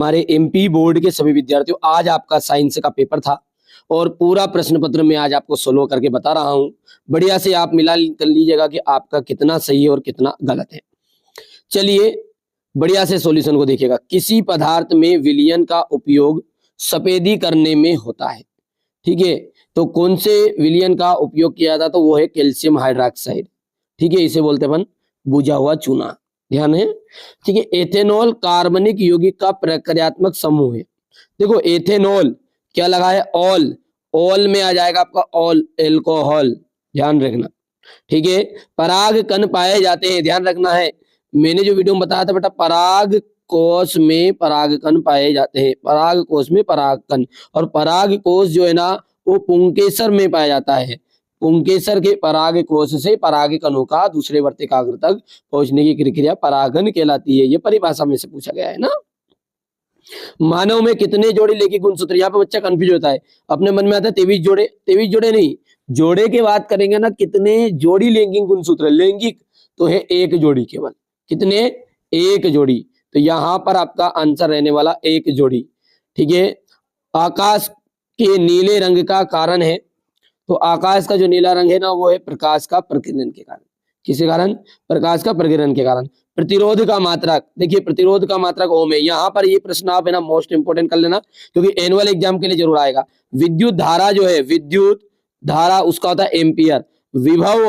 हमारे MP board के सभी विद्यार्थियों, आज आपका साइंस का पेपर था और पूरा प्रश्न पत्र मैं आज आपको सोल्व करके बता रहा हूं। बढ़िया से आप मिला कर लीजिएगा कि आपका कितना सही है और कितना गलत है। चलिए बढ़िया से सॉल्यूशन को देखिएगा। किसी पदार्थ में विलयन का उपयोग सफेदी करने में होता है, ठीक है। तो कौन से विलयन का उपयोग किया जाता, तो वो है कैल्शियम हाइड्रोक्साइड, ठीक है। इसे बोलते हैं बुझा हुआ चूना, ध्यान है, ठीक है। एथेनॉल कार्बनिक यौगिक का प्रक्रियात्मक समूह है। देखो एथेनॉल क्या लगा है, ऑल, ऑल में आ जाएगा आपका ऑल, एल्कोहल, ध्यान रखना, ठीक है। पराग कण पाए जाते हैं, ध्यान रखना है। मैंने जो वीडियो में बताया था बेटा, पराग कोश में पराग कण पाए जाते हैं, पराग कोश में पराग कण, और पराग कोश जो है ना वो पुंकेसर में पाया जाता है। पुंकेसर के पराग कोश से पराग कणों का दूसरे वर्तिकाग्र तक पहुंचने की प्रक्रिया परागन कहलाती है। ये परिभाषा में से पूछा गया है ना। मानव में कितने जोड़े लैंगिक गुणसूत्र, यहाँ पे बच्चा कंफ्यूज होता है, अपने मन में आता है 23 जोड़े, 23 जोड़े नहीं, जोड़े की बात करेंगे ना, कितने जोड़ी लैंगिक गुणसूत्र, लैंगिक तो है एक जोड़ी केवल, कितने, एक जोड़ी। तो यहाँ पर आपका आंसर रहने वाला एक जोड़ी, ठीक है। आकाश के नीले रंग का कारण है, तो आकाश का जो नीला रंग है ना वो है प्रकाश का प्रकीर्णन के कारण। किसके कारण, प्रकाश का प्रकीर्णन के कारण। प्रतिरोध का मात्रक, देखिए प्रतिरोध का मात्रक ओम है। यहाँ पर ये प्रश्न आप है ना मोस्ट इंपोर्टेंट कर लेना, क्योंकि एनुअल एग्जाम के लिए जरूर आएगा। विद्युत धारा जो है, विद्युत धारा उसका होता है एम्पियर, विभव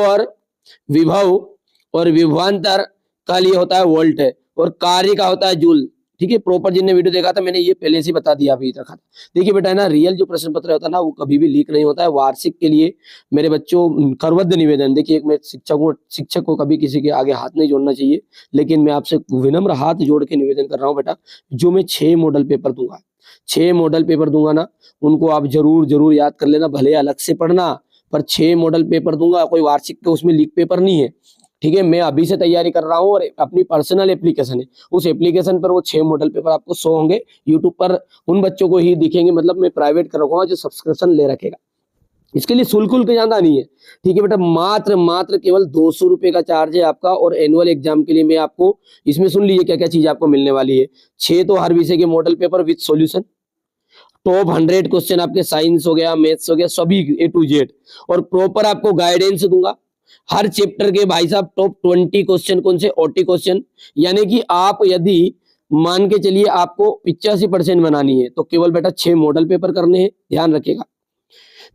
और विभवांतर का लिए होता है वोल्ट, और कार्य का होता है जूल, ठीक है। प्रॉपर जिनने वीडियो देखा था मैंने ये पहले से बता दिया, अभी रखा था। देखिए बेटा है ना, रियल जो प्रश्न पत्र होता है ना वो कभी भी लीक नहीं होता है। वार्षिक के लिए मेरे बच्चों करवद्ध निवेदन, देखिए एक मैं शिक्षक को कभी किसी के आगे हाथ नहीं जोड़ना चाहिए, लेकिन मैं आपसे विनम्र हाथ जोड़ के निवेदन कर रहा हूँ बेटा, जो मैं 6 मॉडल पेपर दूंगा, 6 मॉडल पेपर दूंगा ना, उनको आप जरूर जरूर याद कर लेना, भले अलग से पढ़ना, पर 6 मॉडल पेपर दूंगा, कोई वार्षिक का उसमें लीक पेपर नहीं है, ठीक है। मैं अभी से तैयारी कर रहा हूँ और अपनी पर्सनल एप्लीकेशन है, उस एप्लीकेशन पर वो 6 मॉडल पेपर आपको शो होंगे यूट्यूब पर, उन बच्चों को ही दिखेंगे, मतलब मैं प्राइवेट कर रखूंगा जो सब्सक्रिप्शन ले रखेगा। इसके लिए शुल्क ज्यादा नहीं है, ठीक है बेटा, मात्र केवल 200 रुपए का चार्ज है आपका। और एनुअल एग्जाम के लिए मैं आपको इसमें सुन लीजिए क्या क्या चीज आपको मिलने वाली है। 6 तो हर विषय के model paper with solution, top 100 question आपके साइंस हो गया, मैथ्स हो गया, सभी A to Z, और प्रॉपर आपको गाइडेंस दूंगा हर चैप्टर के। भाई साहब टॉप 20 क्वेश्चन कौन से, 80 क्वेश्चन, यानी कि आप यदि मान के चलिए आपको 85% बनानी है तो केवल बेटा 6 मॉडल पेपर करने हैं, ध्यान रखिएगा।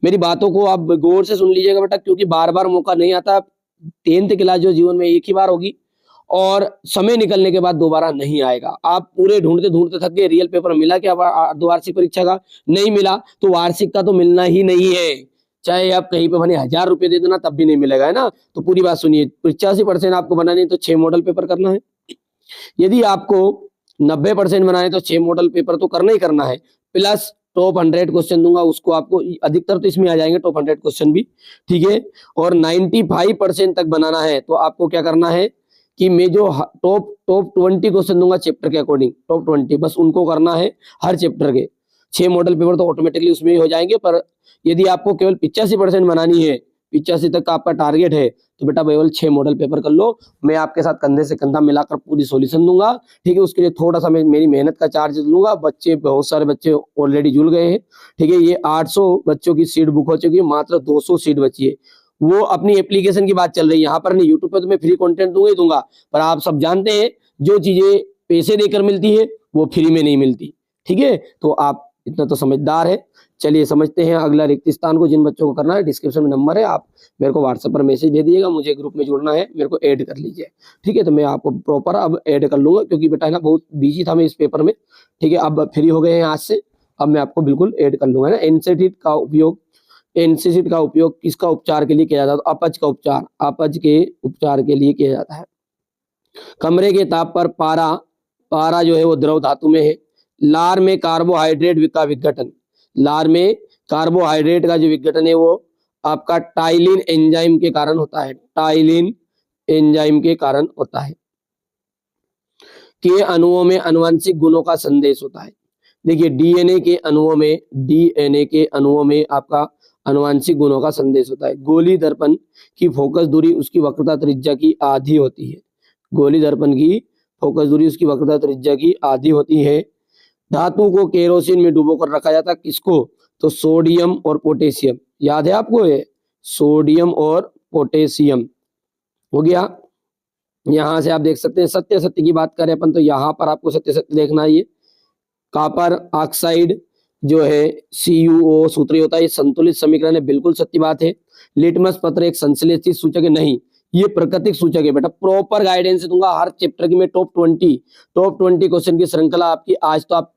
मेरी बातों को आप गौर से सुन लीजिएगा बेटा, क्योंकि बार बार मौका नहीं आता। 10th क्लास जो जीवन में एक ही बार होगी और समय निकलने के बाद दोबारा नहीं आएगा। आप पूरे ढूंढते ढूंढते थक गए, रियल पेपर मिला क्या वार्षिक परीक्षा का, नहीं मिला, तो वार्षिक का तो मिलना ही नहीं है, चाहे आप कहीं पे बने 1000 रुपए दे देना तब भी नहीं मिलेगा, है ना। तो पूरी बात सुनिए, 85% आपको बनाने तो 6 मॉडल पेपर करना है। यदि आपको 90% बनाए तो 6 मॉडल पेपर तो करना ही करना है, प्लस टॉप 100 क्वेश्चन दूंगा, उसको आपको अधिकतर तो इसमें आ जाएंगे टॉप 100 क्वेश्चन भी, ठीक है। और 95% तक बनाना है तो आपको क्या करना है कि मैं जो टॉप 20 क्वेश्चन दूंगा चैप्टर के अकॉर्डिंग, टॉप 20 बस उनको करना है हर चैप्टर के। 6 मॉडल पेपर तो ऑटोमेटिकली उसमें ही हो जाएंगे, पर यदि आपको केवल 85% बनानी है, 85 तक का आपका टारगेट है, तो बेटा केवल 6 मॉडल पेपर कर लो। मैं आपके साथ कंधे से कंधा मिलाकर पूरी सॉल्यूशन दूंगा, ठीक है। उसके लिए थोड़ा सा मैं मेरी मेहनत का चार्ज लूंगा। बच्चे, बहुत सारे बच्चे ऑलरेडी जुड़ गए हैं, ठीक है। ये 800 बच्चों की सीट बुक हो चुकी है, मात्र 200 सीट बची है। वो अपनी एप्लीकेशन की बात चल रही है, यहाँ पर नहीं। यूट्यूब पे तो मैं फ्री कंटेंट दूंगा ही दूंगा, पर आप सब जानते हैं जो चीजें पैसे देकर मिलती है वो फ्री में नहीं मिलती, ठीक है। तो आप इतना तो समझदार है। चलिए समझते हैं अगला रिक्त स्थान को, जिन बच्चों को करना है डिस्क्रिप्शन में नंबर है, आप मेरे को व्हाट्सएप पर मैसेज दे दिएगा, मुझे ग्रुप में जुड़ना है, मेरे को ऐड कर लीजिए, ठीक है। तो मैं आपको प्रॉपर अब ऐड कर लूंगा, क्योंकि बेटा है ना बहुत बिजी था मैं इस पेपर में, ठीक है। अब फ्री हो गए हैं आज से, अब मैं आपको बिल्कुल ऐड कर लूंगा ना। एनसेसिड का उपयोग किसका उपचार के लिए किया जाता है, तो अपच का उपचार, अपच के उपचार के लिए किया जाता है। कमरे के ताप पर पारा जो है वो द्रव धातु में है। लार में कार्बोहाइड्रेट का विघटन, लार में कार्बोहाइड्रेट का जो विघटन है वो आपका टाइलिन एंजाइम के कारण होता है, टाइलिन एंजाइम के कारण होता है। के अणुओं में आनुवंशिक गुणों का संदेश होता है। देखिए डीएनए के अणुओं में आपका आनुवंशिक गुणों का संदेश होता है। गोली दर्पण की फोकस दूरी उसकी वक्रता त्रिज्या की आधी होती है, गोली दर्पण की फोकस दूरी उसकी वक्रता त्रिज्या की आधी होती है। धातु को केरोसिन में डुबो कर रखा जाता है, किसको? तो सोडियम और पोटेशियम, याद है आपको ये, सोडियम और पोटेशियम हो गया। यहां से आप देख सकते हैं सत्य सत्य की बात करें अपन तो यहाँ पर आपको सत्य सत्य देखना है। ये कॉपर ऑक्साइड जो है CuO सूत्र होता है, ये संतुलित समीकरण है, बिल्कुल सत्य बात है। लिटमस पत्र एक संश्लेषित सूचक है, नहीं, ये प्राकृतिक सूचक है बेटा। प्रॉपर गाइडेंस दूंगा हर चैप्टर की मैं, टॉप 20 क्वेश्चन की श्रृंखला आपकी। आज तो आप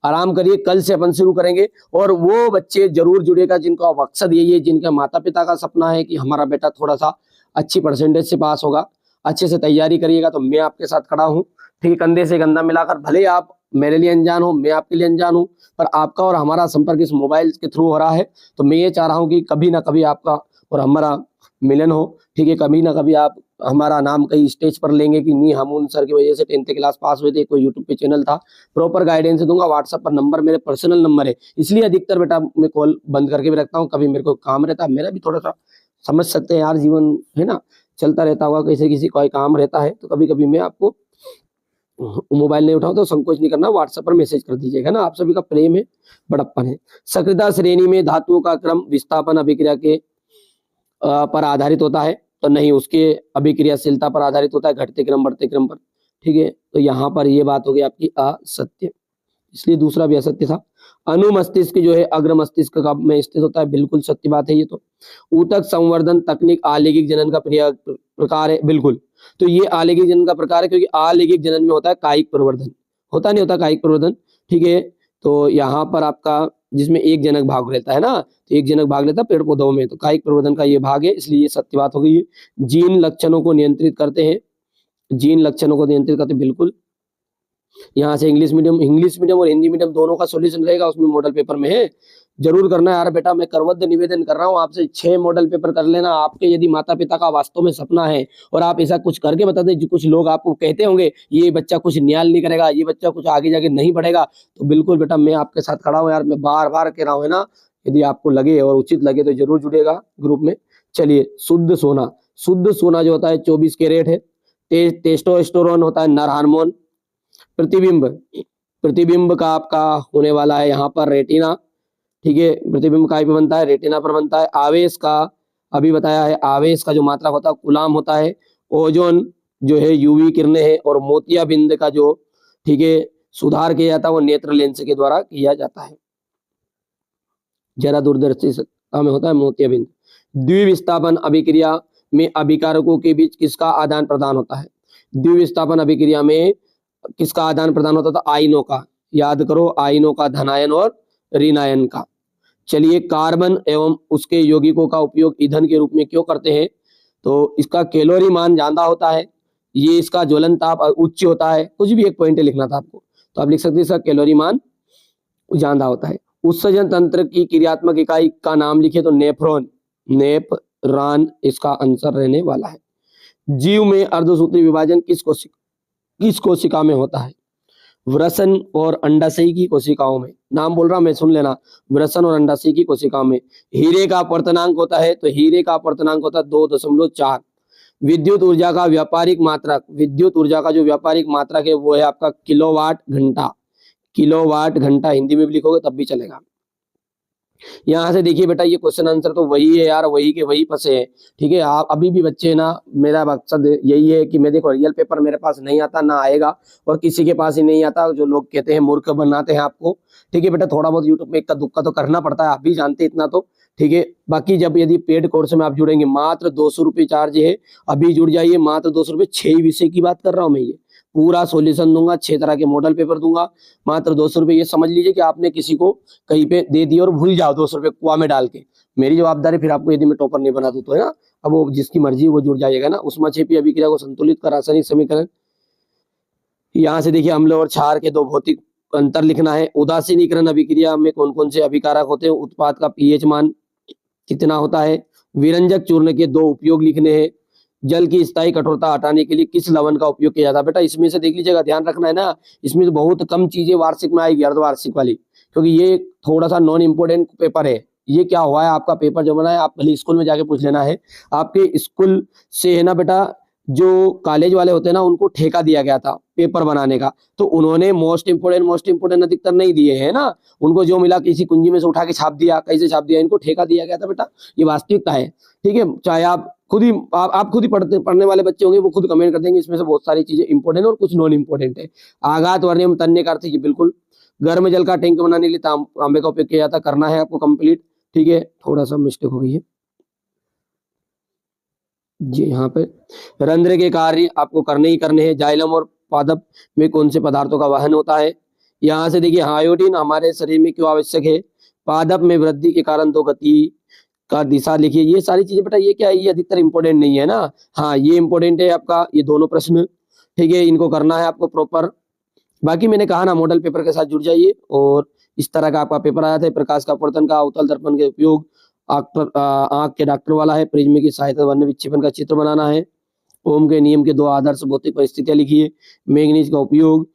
आराम करिए, कल से अपन शुरू करेंगे। और वो बच्चे जरूर जुड़ेगा जिनका मकसद यही है, जिनका माता पिता का सपना है कि हमारा बेटा थोड़ा सा अच्छी परसेंटेज से पास होगा, अच्छे से तैयारी करिएगा, तो मैं आपके साथ खड़ा हूँ, ठीक है। कंधे से कंधा मिलाकर, भले आप मेरे लिए अनजान हो, मैं आपके लिए अनजान हूँ, पर आपका और हमारा संपर्क इस मोबाइल के थ्रू हो रहा है। तो मैं ये चाह रहा हूँ कि कभी ना कभी आपका और हमारा मिलन हो, ठीक है। कभी ना कभी आप हमारा नाम कहीं स्टेज पर लेंगे कि नहीं, हम उन सर की वजह से 10th क्लास पास हुए थे, कोई यूट्यूब पे चैनल था। प्रॉपर गाइडेंस दूंगा। व्हाट्सएप पर नंबर मेरे पर्सनल नंबर है, इसलिए अधिकतर बेटा मैं कॉल बंद करके भी रखता हूँ। कभी मेरे को काम रहता है, मेरा भी थोड़ा सा समझ सकते हैं यार, जीवन है ना, चलता रहता होगा, किसी कोई काम रहता है, तो कभी कभी मैं आपको मोबाइल नहीं उठाओ तो संकोच नहीं करना, व्हाट्सएप पर मैसेज कर दीजिएगा ना। आप सभी का प्रेम है, बड़प्पन है। सक्रियता श्रेणी में धातुओं का क्रम विस्थापन अभिक्रिया के पर आधारित होता है, तो नहीं, उसके अभिक्रियाशीलता पर आधारित होता है, घटते क्रम बढ़ते क्रम पर, ठीक है। तो यहाँ पर ये बात हो गई आपकी असत्य, इसलिए दूसरा भी असत्य था। अनुमस्तिष्क जो है अग्र मस्तिष्क का में स्थित होता है, बिल्कुल सत्य बात है ये तो। ऊतक संवर्धन तकनीक आलैंगिक जनन का प्रकार है, बिल्कुल। तो ये आलैंगिक जनन का प्रकार है, क्योंकि आलैंगिक जनन में होता है कायिक प्रवर्धन, होता नहीं होता कायिक प्रवर्धन, ठीक है। तो यहाँ पर आपका जिसमें एक जनक भाग रहता है ना, तो एक जनक भाग लेता है पेड़ पौधों में, तो कायिक प्रवर्धन का ये भाग है, इसलिए ये सत्य बात हो गई है। जीन लक्षणों को नियंत्रित करते हैं, जीन लक्षणों को नियंत्रित करते, बिल्कुल। यहाँ से इंग्लिश मीडियम और हिंदी मीडियम दोनों का सॉल्यूशन रहेगा, उसमें मॉडल पेपर में है, जरूर करना है यार बेटा। मैं करवद्ध निवेदन कर रहा हूँ आपसे, 6 मॉडल पेपर कर लेना। आपके यदि माता पिता का वास्तव में सपना है और आप ऐसा कुछ करके बता दें, जो कुछ लोग आपको कहते होंगे ये बच्चा कुछ न्याय नहीं करेगा, ये बच्चा कुछ आगे जाके नहीं बढ़ेगा, तो बिल्कुल बेटा मैं आपके साथ खड़ा हूँ यार। मैं बार बार कह रहा हूँ, है ना। यदि आपको लगे और उचित लगे तो जरूर जुड़ेगा ग्रुप में। चलिए, शुद्ध सोना जो होता है 24 कैरेट है। टेस्टोस्टेरोन होता है नर हार्मोन। प्रतिबिंब का आपका होने वाला है यहाँ पर रेटिना, ठीक है। प्रतिबिंब काय पे बनता है? रेटिना पर बनता है। आवेश का अभी बताया है, आवेश का जो मात्रा होता है कूलाम होता है। ओजोन जो है यूवी किरणें है। और मोतियाबिंद का जो, ठीक है, सुधार किया जाता है वो नेत्र लेंस के द्वारा किया जाता है, जरा दूरदर्शी में होता है मोतियाबिंद। द्विविस्थापन अभिक्रिया में अभिकारकों के बीच किसका आदान प्रदान होता है? द्विविस्थापन अभिक्रिया में किसका आदान प्रदान होता था? आयनों का, याद करो, आयनों का, धनायन और ऋणायन का। चलिए, कार्बन एवं उसके यौगिकों का उपयोग ईंधन के रूप में क्यों करते हैं? तो इसका कैलोरी मान ज्यादा होता है, ये इसका ज्वलन ताप उच्च होता है, कुछ भी एक पॉइंट लिखना था आपको, तो आप लिख सकते हैं इसका कैलोरी मान ज्यादा होता है। उत्सर्जन तंत्र की क्रियात्मक इकाई का नाम लिखे तो नेफ्रॉन, नेफ्रॉन इसका आंसर रहने वाला है। जीव में अर्धसूत्री विभाजन किस कोशिका में होता है? वृषण और अंडाशय की कोशिकाओं में। नाम बोल रहा हूं मैं, सुन लेना, वृषण और अंडाशय की कोशिकाओं में। हीरे का अपवर्तनांक होता है, तो हीरे का अपवर्तनांक होता है 2.4। विद्युत ऊर्जा का व्यापारिक मात्रक, विद्युत ऊर्जा का जो व्यापारिक मात्रक है वो है आपका किलोवाट घंटा। किलोवाट घंटा हिंदी में भी लिखोगे तब भी चलेगा। यहाँ से देखिए बेटा, ये क्वेश्चन आंसर तो वही है यार, वही के वही फंसे हैं, ठीक है। आप अभी भी बच्चे ना, मेरा मकसद यही है कि मैं, देखो, रियल पेपर मेरे पास नहीं आता, ना आएगा, और किसी के पास ही नहीं आता। जो लोग कहते हैं मूर्ख बनाते हैं आपको, ठीक है बेटा। थोड़ा बहुत यूट्यूब में इक्का दुक्का तो करना पड़ता है, आप भी जानते हैं इतना तो, ठीक है। बाकी जब यदि पेड कोर्स में आप जुड़ेंगे, मात्र 200 रुपये चार्ज है, अभी जुड़ जाइए, मात्र 200 रुपये। 6 विषय की बात कर रहा हूँ मैं, ये पूरा सॉल्यूशन दूंगा, 6 तरह के मॉडल पेपर दूंगा, मात्र 200 रुपये। ये समझ लीजिए कि आपने किसी को कहीं पे दे दिया और भूल जाओ 200 रुपये कुआ में डाल के, मेरी जवाबदारी फिर आपको, यदि मैं टॉपर नहीं बना दूं तो, है ना। अब वो जिसकी मर्जी वो जुड़ जाइएगा ना। उष्माक्षेपी अभिक्रिया को संतुलित कर रासायनिक समीकरण, यहाँ से देखिए, अम्ल और क्षार के 2 भौतिक अंतर लिखना है। उदासीनीकरण अभिक्रिया में कौन कौन से अभिकारक होते हैं? उत्पाद का पीएच मान कितना होता है? विरंजक चूर्ण के 2 उपयोग लिखने हैं। जल की स्थायी कठोरता हटाने के लिए किस लवण का उपयोग किया जाता है? बेटा इसमें से देख लीजिएगा, ध्यान रखना है ना, इसमें तो बहुत कम चीजें वार्षिक में आएगी, अर्धवार्षिक वाली, क्योंकि ये थोड़ा सा नॉन इम्पोर्टेंट पेपर है। ये क्या हुआ है, आपका पेपर जो बना है, आप भले स्कूल में जाके पूछ लेना है, आपके स्कूल से, है ना बेटा, जो कॉलेज वाले होते हैं ना, उनको ठेका दिया गया था, पेपर बनाने का, तो उन्होंने मोस्ट इंपोर्टेंट अधिकतर नहीं दिए हैं ना, उनको जो मिला किसी कुंजी में से उठा के छाप दिया, कैसे छाप दिया, इनको ठेका दिया गया था बेटा, ये वास्तविकता है। ठीक है, चाहे आप खुद ही पढ़ने वाले बच्चे होंगे, वो खुद कमेंट कर देंगे इसमें से बहुत सारी चीजें इंपॉर्टेंट और कुछ नॉन इंपॉर्टेंट है। आघात वर्णिम तन्य का अर्थ ये बिल्कुल, गर्म जल का टैंक बनाने के लिए तांबे का उपयोग किया जाता, करना है आपको कंप्लीट। ठीक है, थोड़ा सा मिस्टेक हो गई है जी, यहाँ पे रंध्र के कार्य आपको करने ही करने हैं। जाइलम और पादप में कौन से पदार्थों का वहन होता है। यहाँ से देखिए, आयोडीन हमारे शरीर में क्यों आवश्यक है, पादप में वृद्धि के कारण तो गति का दिशा लिखिए। ये सारी चीजें बेटा, ये क्या है, ये अधिकतर इंपॉर्टेंट नहीं है ना। हाँ, ये इंपॉर्टेंट है आपका, ये दोनों प्रश्न। ठीक है, इनको करना है आपको प्रॉपर। बाकी मैंने कहा ना, मॉडल पेपर के साथ जुड़ जाइए। और इस तरह का आपका पेपर आया था, प्रकाश का अपवर्तन का, अवतल दर्पण के उपयोग, आंख के डॉक्टर वाला है, प्रिज्म की सहायता वर्ण विक्षेपण का चित्र बनाना है, ओम के नियम के 2 आदर्श भौतिक परिस्थितियां लिखिए, मैग्नीज का उपयोग,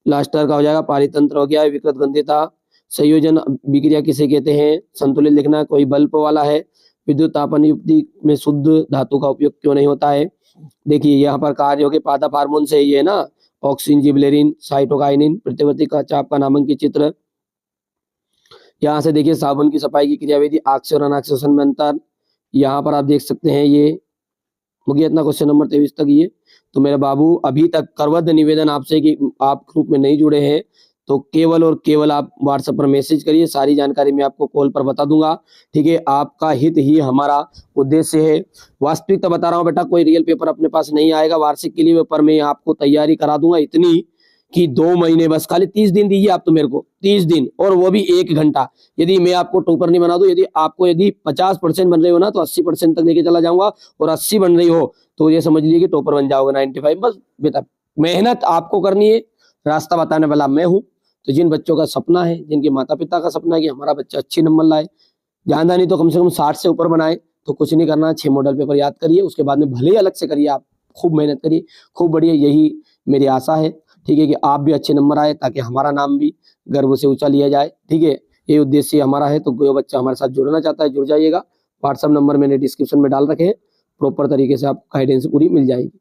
प्लास्टर का हो जाएगा, पारितंत्र हो गया, विकृत गंध्यता, संयोजन विक्रिया किसे कहते हैं, संतुलित लिखना, कोई बल्ब वाला है, विद्युत तापन युक्ति में शुद्ध धातु का उपयोग क्यों नहीं होता है। देखिए यहाँ पर कार्य हो गए, पादप हार्मोन से ये है ना, ऑक्सिन, जिबलेरिन, साइटोकाइनिन, प्रतिवर्ती का चाप का नामांकित चित्र। यहाँ से देखिए, साबुन की सफाई की क्रियाविधि, आक्ष और अनाक्ष में अंतर, यहाँ पर आप देख सकते हैं। ये हो गया इतना क्वेश्चन नंबर 23 तक ये। तो मेरे बाबू, अभी तक करवद निवेदन आपसे कि आप ग्रुप में नहीं जुड़े हैं तो केवल और केवल आप व्हाट्सएप पर मैसेज करिए, सारी जानकारी मैं आपको कॉल पर बता दूंगा। ठीक है, आपका हित ही हमारा उद्देश्य है। वास्तविकता बता रहा हूँ बेटा, कोई रियल पेपर अपने पास नहीं आएगा वार्षिक के लिए, पर मैं आपको तैयारी करा दूंगा इतनी कि 2 महीने, बस खाली 30 दिन दीजिए आप तो मेरे को, 30 दिन, और वो भी 1 घंटा। यदि मैं आपको टॉपर नहीं बना दूं, यदि आपको 50% बन रहे हो ना, तो 80% तक लेके चला जाऊंगा, और 80 बन रही हो तो ये समझ लीजिए कि टॉपर बन जाओगे 95। बस बेटा, मेहनत आपको करनी है, रास्ता बताने वाला मैं हूँ। तो जिन बच्चों का सपना है, जिनके माता पिता का सपना है कि हमारा बच्चा अच्छे नंबर लाए, ज्यादा नहीं तो कम से कम 60 से ऊपर बनाए, तो कुछ नहीं करना, 6 मॉडल पेपर याद करिए, उसके बाद में भले ही अलग से करिए, आप खूब मेहनत करिए, खूब बढ़िया, यही मेरी आशा है। ठीक है, कि आप भी अच्छे नंबर आए, ताकि हमारा नाम भी गर्व से ऊंचा लिया जाए। ठीक है, ये उद्देश्य हमारा है। तो जो बच्चा हमारे साथ जुड़ना चाहता है, जुड़ जाइएगा। व्हाट्सएप नंबर मैंने डिस्क्रिप्शन में डाल रखे हैं, प्रॉपर तरीके से आपको गाइडेंस पूरी मिल जाएगी।